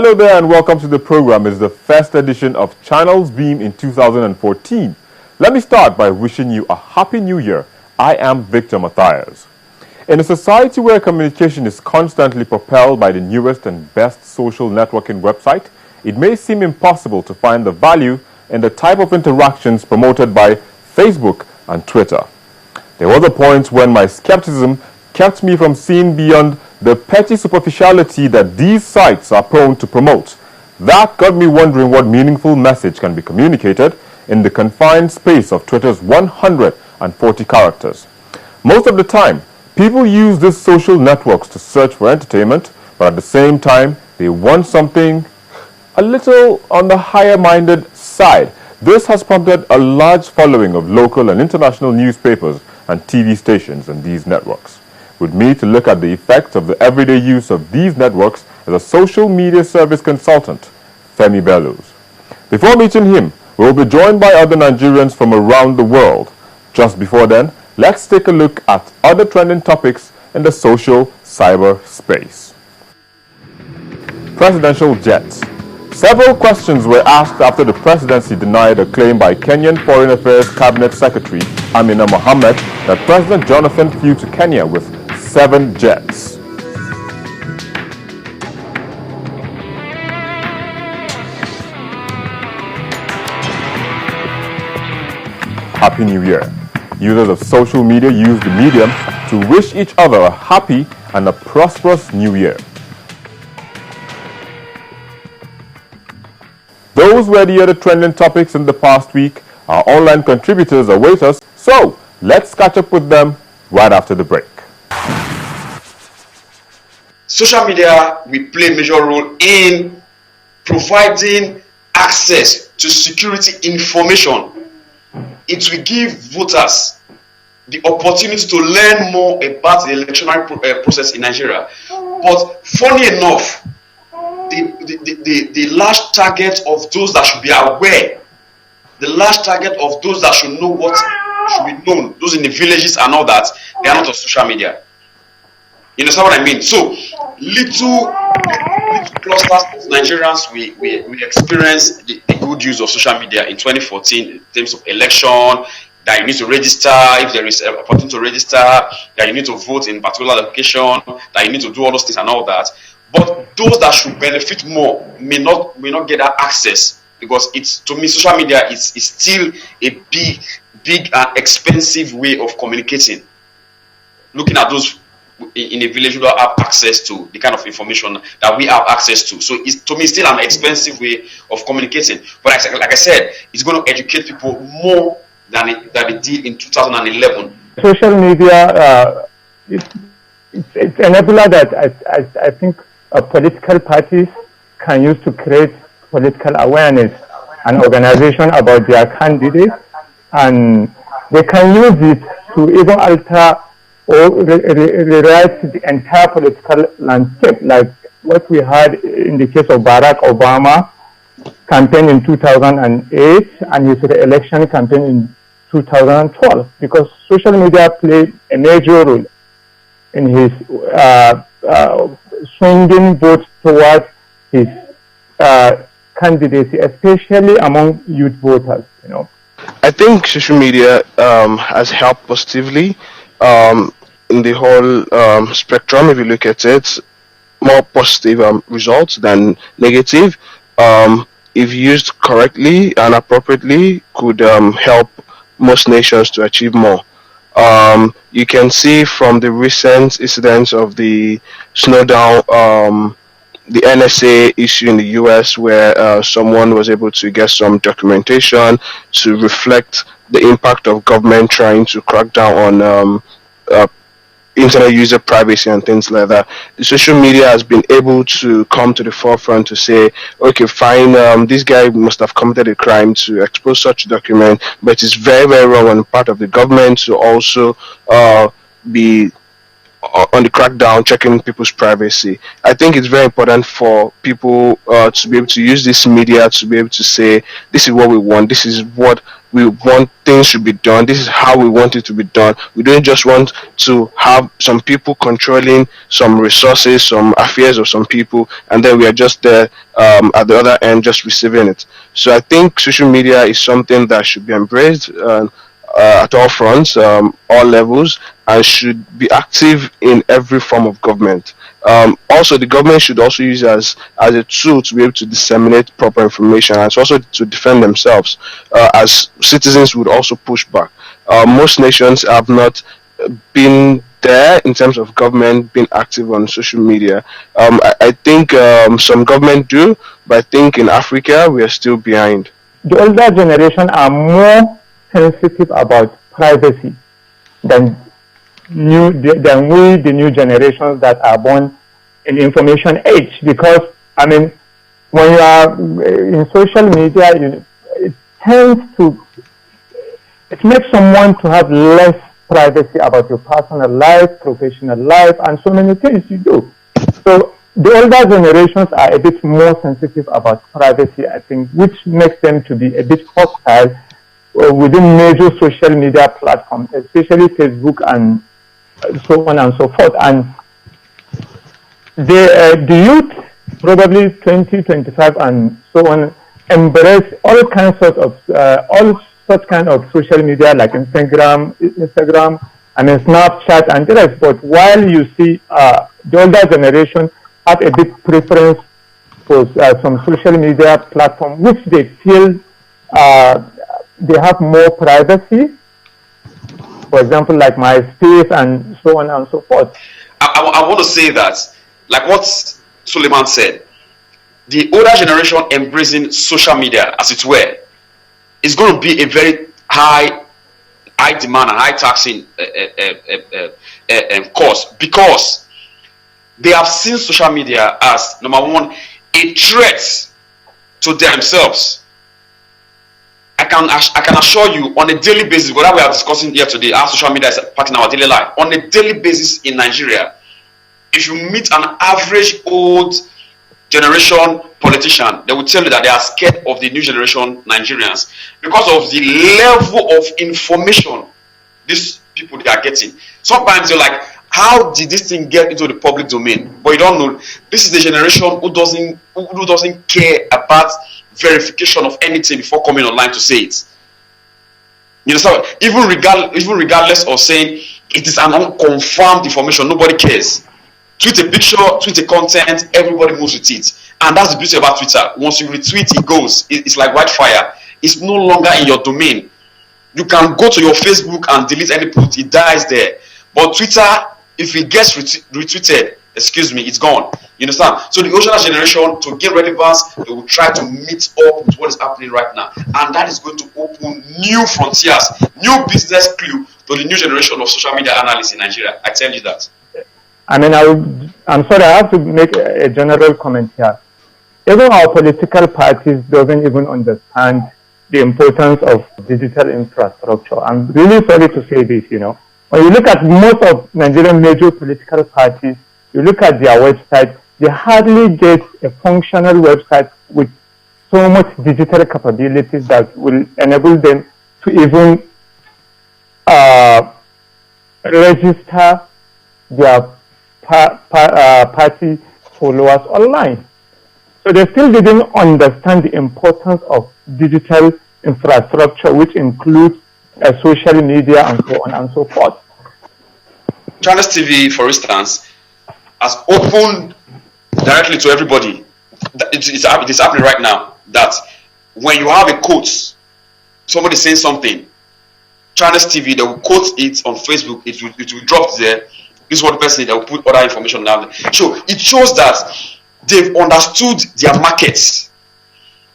Hello there and welcome to the program. It's the first edition of Channels Beam in 2014. Let me start by wishing you a happy new year. I am Victor Matthias. In a society where communication is constantly propelled by the newest and best social networking website, it may seem impossible to find the value in the type of interactions promoted by Facebook and Twitter. There were the points when my skepticism kept me from seeing beyond the petty superficiality that these sites are prone to promote. That got me wondering what meaningful message can be communicated in the confined space of Twitter's 140 characters. Most of the time, people use these social networks to search for entertainment, but at the same time, they want something a little on the higher-minded side. This has prompted a large following of local and international newspapers and TV stations in these networks. With me to look at the effects of the everyday use of these networks is a social media service consultant, Femi Bellows. Before meeting him, we will be joined by other Nigerians from around the world. Just before then, let's take a look at other trending topics in the social cyber space. Presidential jets. Several questions were asked after the presidency denied a claim by Kenyan Foreign Affairs Cabinet Secretary Amina Mohammed that President Jonathan flew to Kenya with 7 jets. Happy New Year. Users of social media use the medium to wish each other a happy and a prosperous new year. Those were the other trending topics in the past week. Our online contributors await us, so let's catch up with them right after the break. Social media will play a major role in providing access to security information. It will give voters the opportunity to learn more about the electoral process in Nigeria. But funny enough, the large target of those that should be aware, the large target of those that should know what should be known, those in the villages and all that, they are not on social media. You understand what I mean? So, little clusters of Nigerians, we experience the good use of social media in 2014 in terms of election, that you need to register, if there is an opportunity to register, that you need to vote in particular location, that you need to do all those things and all that. But those that should benefit more may not get that access, because it's, to me, social media is still a big and expensive way of communicating. Looking at those in a village who don't have access to the kind of information that we have access to. So it's, to me, still an expensive way of communicating. But like I said, it's going to educate people more than it did in 2011. Social media, it's an enabler that I think political parties can use to create political awareness and organization about their candidates, and they can use it to even alter or rewrite the entire political landscape, like what we had in the case of Barack Obama campaign in 2008 and his re-election campaign in 2012, because social media played a major role in his swinging votes towards his candidacy, especially among youth voters. You know, I think social media has helped positively in the whole spectrum. If you look at it, more positive results than negative. If used correctly and appropriately, could help most nations to achieve more. You can see from the recent incidents of the Snowdown, the NSA issue in the US, where someone was able to get some documentation to reflect the impact of government trying to crack down on internet user privacy and things like that. The social media has been able to come to the forefront to say, okay, fine, this guy must have committed a crime to expose such a document, but it's very, very wrong on the part of the government to also be on the crackdown, checking people's privacy. I think it's very important for people to be able to use this media to be able to say, this is what we want, this is what we want things should be done, this is how we want it to be done. We don't just want to have some people controlling some resources, some affairs of some people, and then we are just there at the other end just receiving it. So I think social media is something that should be embraced at all fronts, all levels, and should be active in every form of government. Also, the government should also use it as a tool to be able to disseminate proper information, and also to defend themselves, as citizens would also push back. Most nations have not been there in terms of government being active on social media. I think some government do, but I think in Africa we are still behind. The older generation are more sensitive about privacy than the new generations that are born in information age. Because I mean, when you are in social media, it makes someone to have less privacy about your personal life, professional life, and so many things you do. So the older generations are a bit more sensitive about privacy, I think, which makes them to be a bit hostile within major social media platforms, especially Facebook and so on and so forth. And the youth, probably 20, 25 and so on, embrace all such kind of social media like Instagram, and Snapchat and the rest. But while you see the older generation have a big preference for some social media platform, which they feel they have more privacy. For example, like MySpace and so on and so forth. I want to say that, like what Suleiman said, the older generation embracing social media, as it were, is going to be a very high demand and high taxing cost, because they have seen social media as, number one, a threat to themselves. I can assure you, on a daily basis, whatever we are discussing here today, how social media is part in our daily life, on a daily basis in Nigeria, if you meet an average old generation politician, they will tell you that they are scared of the new generation Nigerians because of the level of information these people they are getting. Sometimes you're like, how did this thing get into the public domain? But you don't know. This is the generation who doesn't care about verification of anything before coming online to say it. You know, so even regardless of saying it is an unconfirmed information, nobody cares. Tweet a picture, tweet a content, everybody moves with it. And that's the beauty about Twitter. Once you retweet, it goes. It's like wildfire. It's no longer in your domain. You can go to your Facebook and delete any post, it dies there. But Twitter, if it gets retweeted, excuse me, it's gone. You understand? So the older generation, to gain relevance, they will try to meet up with what is happening right now. And that is going to open new frontiers, new business clue to the new generation of social media analysts in Nigeria. I tell you that. I mean, I'm sorry, I have to make a general comment here. Even our political parties doesn't even understand the importance of digital infrastructure. I'm really sorry to say this, you know. When you look at most of Nigerian major political parties, you look at their website, they hardly get a functional website with so much digital capabilities that will enable them to even register their party followers online. So they still didn't understand the importance of digital infrastructure, which includes social media and so on and so forth. Channels TV, for instance, has opened directly to everybody. It's happening right now that when you have a quote, somebody saying something, Channels TV, they will quote it on Facebook, it will drop there. This is what the person, they will put other information down there. So it shows that they've understood their markets.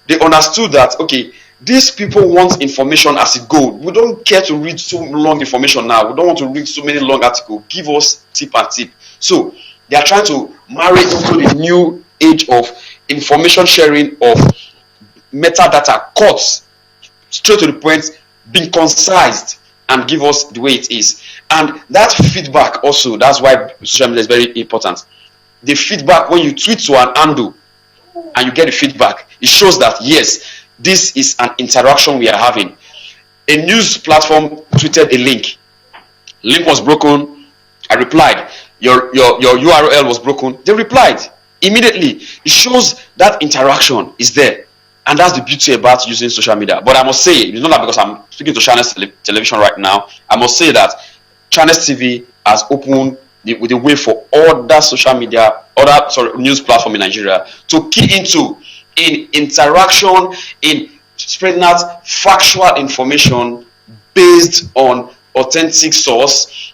They understood that, okay, these people want information as it goes. We don't care to read so long information now. We don't want to read so many long articles. Give us tip and tip. So they are trying to marry into the new age of information sharing, of metadata, cuts straight to the point, being concised and give us the way it is. And that feedback also, that's why social media is very important. The feedback, when you tweet to an handle and you get the feedback, it shows that yes, this is an interaction we are having. A news platform tweeted a link. Link was broken. I replied. Your URL was broken. They replied immediately. It shows that interaction is there. And that's the beauty about using social media. But I must say, it's not that because I'm speaking to Channels Television right now, I must say that Channels TV has opened the way for other social media, news platform in Nigeria to key into in interaction, in spreading out factual information based on authentic source.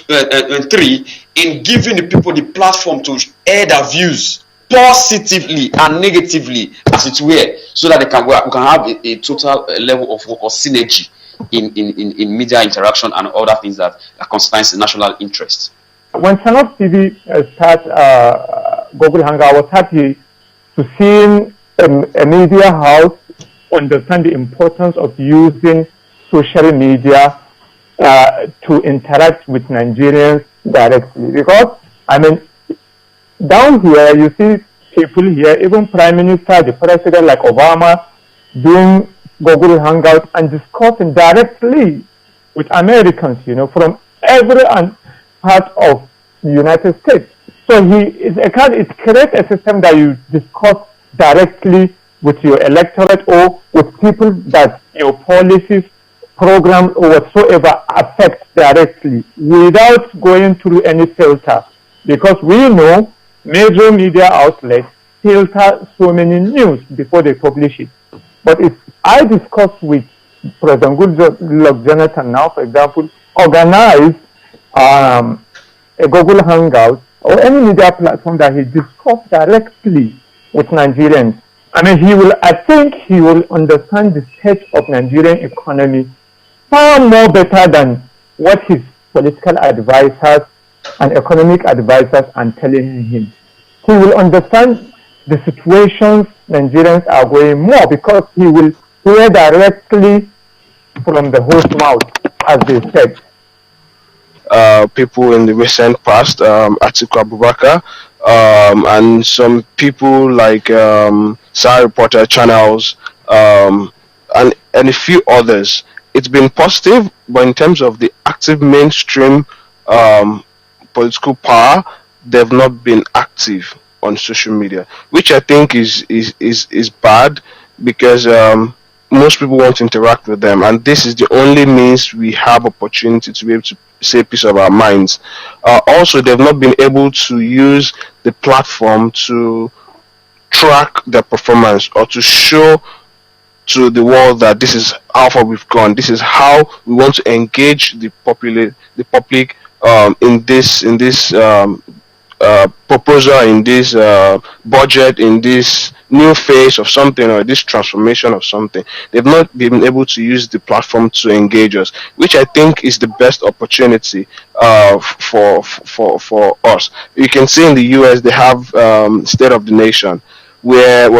And 3, in giving the people the platform to air their views positively and negatively as it were, so that we can have a total level of what synergy in media interaction and other things that concerns national interest. When Channels TV started Google Hangout, I was happy to see a media house understand the importance of using social media to interact with Nigerians directly. Because, I mean, down here, you see people here, even Prime Minister, the President like Obama, doing Google Hangout and discussing directly with Americans, from every part of the United States. So it creates a system that you discuss directly with your electorate or with people that your policies, programs, or whatsoever affect directly without going through any filter. Because we know major media outlets filter so many news before they publish it. But if I discuss with President Goodluck Jonathan now, for example, organize a Google Hangout or any media platform that he discuss directly with Nigerians, I think he will understand the state of Nigerian economy far more better than what his political advisors and economic advisors are telling him. He will understand the situations Nigerians are going more because he will hear directly from the horse's mouth, as they said. People in the recent past, Atiku Abubakar, and some people like Star Reporter Channels, and a few others. It's been positive, but in terms of the active mainstream political power, they've not been active on social media, which I think is bad, because most people want to interact with them, and this is the only means we have opportunity to be able to say a piece of our minds. Also, they've not been able to use the platform to track their performance or to show to the world that this is how far we've gone. This is how we want to engage the public in this proposal, in this budget, in this new phase of something, or this transformation of something. They've not been able to use the platform to engage us, which I think is the best opportunity for us. You can see in the US they have State of the Nation, where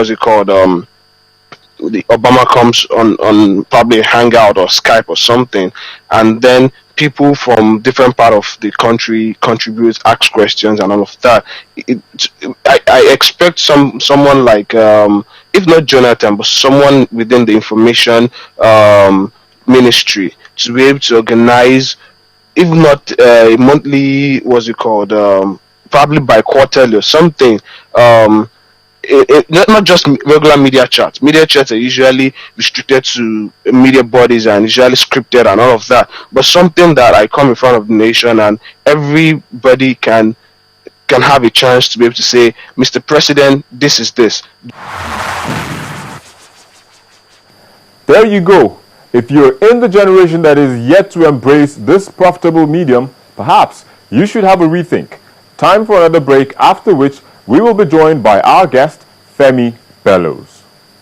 the Obama comes on probably Hangout or Skype or something, and then people from different part of the country contribute, ask questions, and all of that. I expect someone like, if not Jonathan, but someone within the information ministry to be able to organize, if not a monthly, probably bi-quarterly or something. Not just regular media chats. Media chats are usually restricted to media bodies and usually scripted and all of that. But something that I come in front of the nation and everybody can have a chance to be able to say, Mr. President, this is this. There you go. If you're in the generation that is yet to embrace this profitable medium, perhaps you should have a rethink. Time for another break, after which we will be joined by our guest, Femi Bellows.